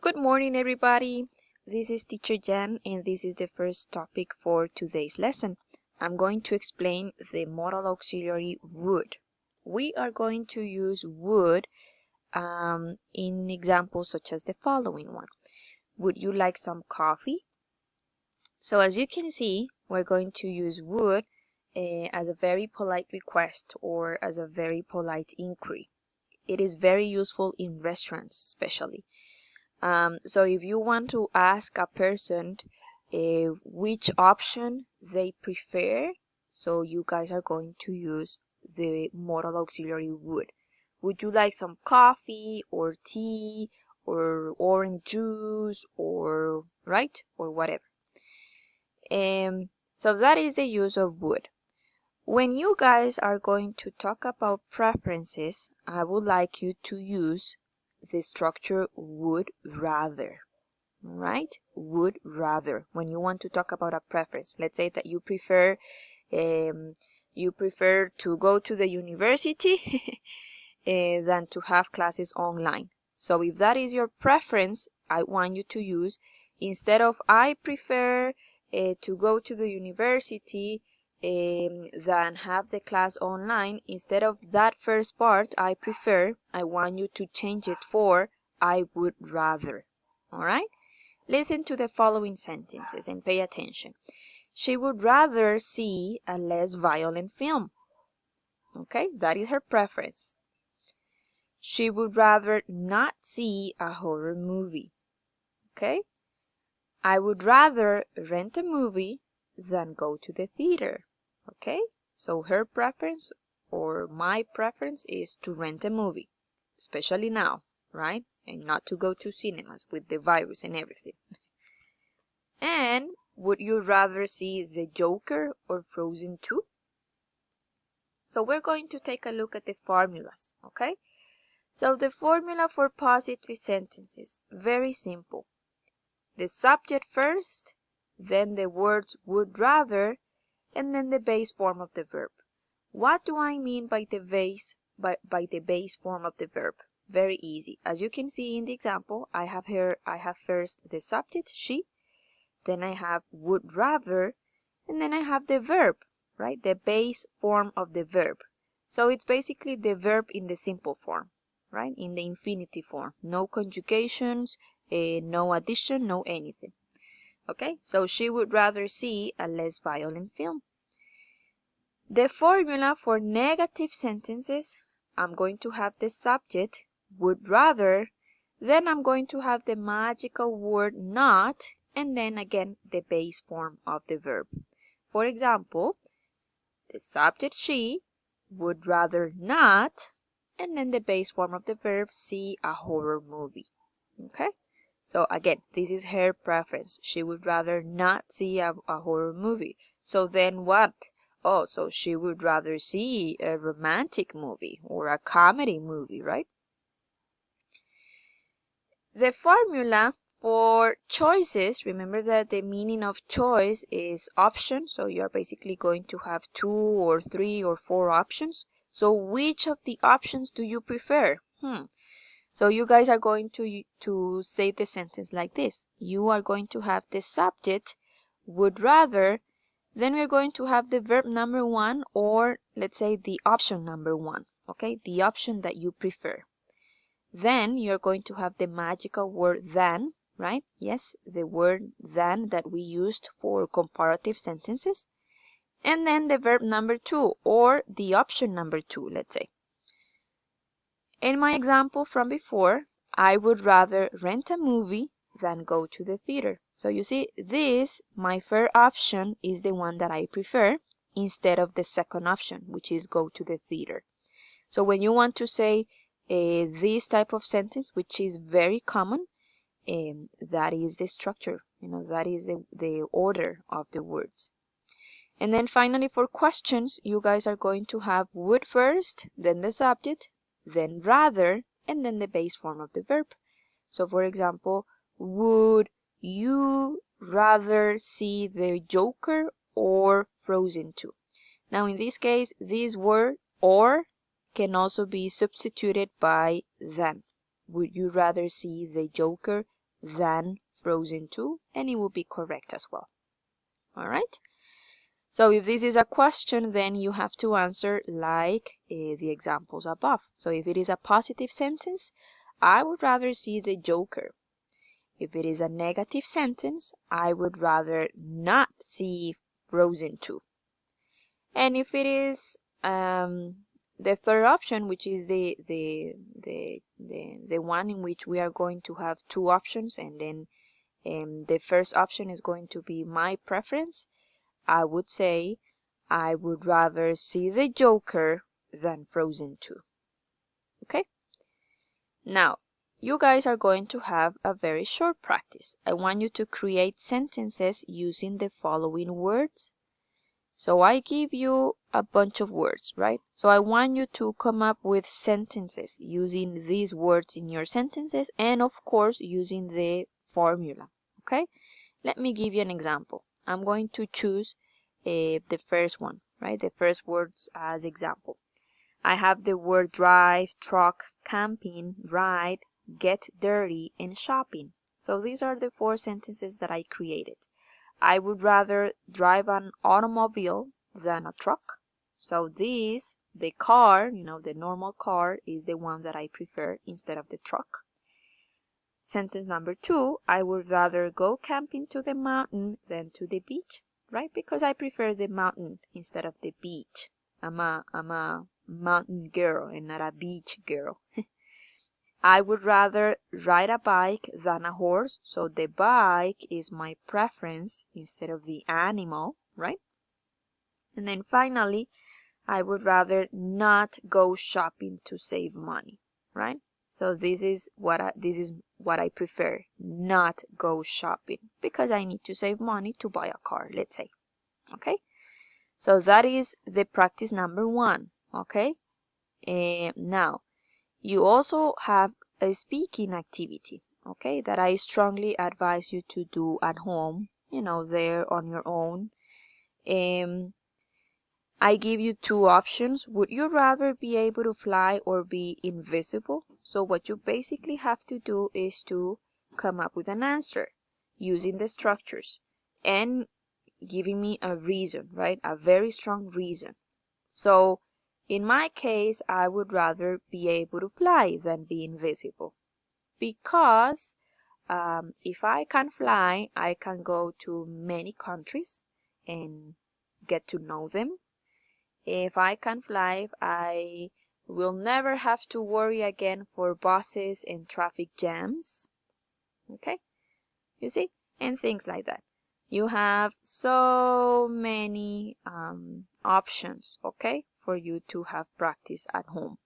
Good morning, everybody. This is Teacher Jan, and this is the first topic for today's lesson. I'm going to explain the modal auxiliary would. We are going to use would in examples such as the following one. Would you like some coffee? So as you can see, we're going to use would as a very polite request or as a very polite inquiry. It is very useful in restaurants, especially. So if you want to ask a person which option they prefer, so you guys are going to use the modal auxiliary would. Would you like some coffee or tea or orange juice or whatever. So that is the use of would. When you guys are going to talk about preferences, I would like you to use the structure would rather. Right? Would rather. When you want to talk about a preference, let's say that you prefer to go to the university than to have classes online. So if that is your preference, I want you to use, instead of I prefer to go to the university than have the class online, instead of that first part, I prefer, I want you to change it for I would rather. All right? Listen to the following sentences and pay attention. She would rather see a less violent film. Okay, that is her preference. She would rather not see a horror movie. Okay, I would rather rent a movie than go to the theater. Okay, so her preference or my preference is to rent a movie, especially now, right? And not to go to cinemas with the virus and everything. And would you rather see The Joker or Frozen 2? So we're going to take a look at the formulas, okay? So the formula for positive sentences, very simple. The subject first, then the words would rather, and then the base form of the verb. What do I mean by the base form of the verb? Very easy. As you can see in the example, I have first the subject, she, then I have would rather, and then I have the verb, right? The base form of the verb. So it's basically the verb in the simple form, right? In the infinitive form. No conjugations, no addition, no anything. Okay, so she would rather see a less violent film. The formula for negative sentences, I'm going to have the subject, would rather, then I'm going to have the magical word not, and then again the base form of the verb. For example, the subject she would rather not, and then the base form of the verb see a horror movie. Okay? So again, this is her preference. She would rather not see a horror movie. So then what? Oh, so she would rather see a romantic movie or a comedy movie, right? The formula for choices, remember that the meaning of choice is option. So you're basically going to have 2 or 3 or 4 options. So which of the options do you prefer? So you guys are going to say the sentence like this. You are going to have the subject would rather, then we're going to have the verb number 1, or let's say the option number 1, okay? The option that you prefer. Then you're going to have the magical word than, right? Yes, the word than that we used for comparative sentences. And then the verb number 2, or the option number 2, let's say. In my example from before, I would rather rent a movie than go to the theater. So you see, my first option is the one that I prefer instead of the second option, which is go to the theater. So when you want to say this type of sentence, which is very common, that is the structure, that is the order of the words. And then finally for questions, you guys are going to have would first, then the subject, then rather, and then the base form of the verb. So for example, would you rather see The Joker or Frozen 2? Now in this case, this word or can also be substituted by than. Would you rather see The Joker than frozen to, and it will be correct as well. All right. So if this is a question, then you have to answer like the examples above. So if it is a positive sentence, I would rather see the Joker. If it is a negative sentence, I would rather not see Frozen 2. And if it is the third option, which is the one in which we are going to have two options, and then the first option is going to be my preference, I would say I would rather see the Joker than Frozen 2. Okay? Now, you guys are going to have a very short practice. I want you to create sentences using the following words. So I give you a bunch of words, right? So I want you to come up with sentences using these words in your sentences, and of course using the formula, okay? Let me give you an example. I'm going to choose the first one, right? The first words as example. I have the word drive, truck, camping, ride, get dirty, and shopping. So these are the four sentences that I created. I would rather drive an automobile than a truck. So this, the car, the normal car is the one that I prefer instead of the truck. Sentence number 2, I would rather go camping to the mountain than to the beach, right? Because I prefer the mountain instead of the beach. I'm a mountain girl and not a beach girl. I would rather ride a bike than a horse, so the bike is my preference instead of the animal, right? And then finally, I would rather not go shopping to save money, right? So this is what I prefer, not go shopping, because I need to save money to buy a car, let's say. Okay? So that is the practice number 1, okay? Now, you also have a speaking activity, okay, that I strongly advise you to do at home, there on your own. I give you two options. Would you rather be able to fly or be invisible? So what you basically have to do is to come up with an answer using the structures and giving me a reason, right? A very strong reason. So in my case, I would rather be able to fly than be invisible, because if I can fly, I can go to many countries and get to know them. If I can fly, I will never have to worry again for buses and traffic jams. Okay? You see? And things like that. You have so many options, okay, for you to have practice at home.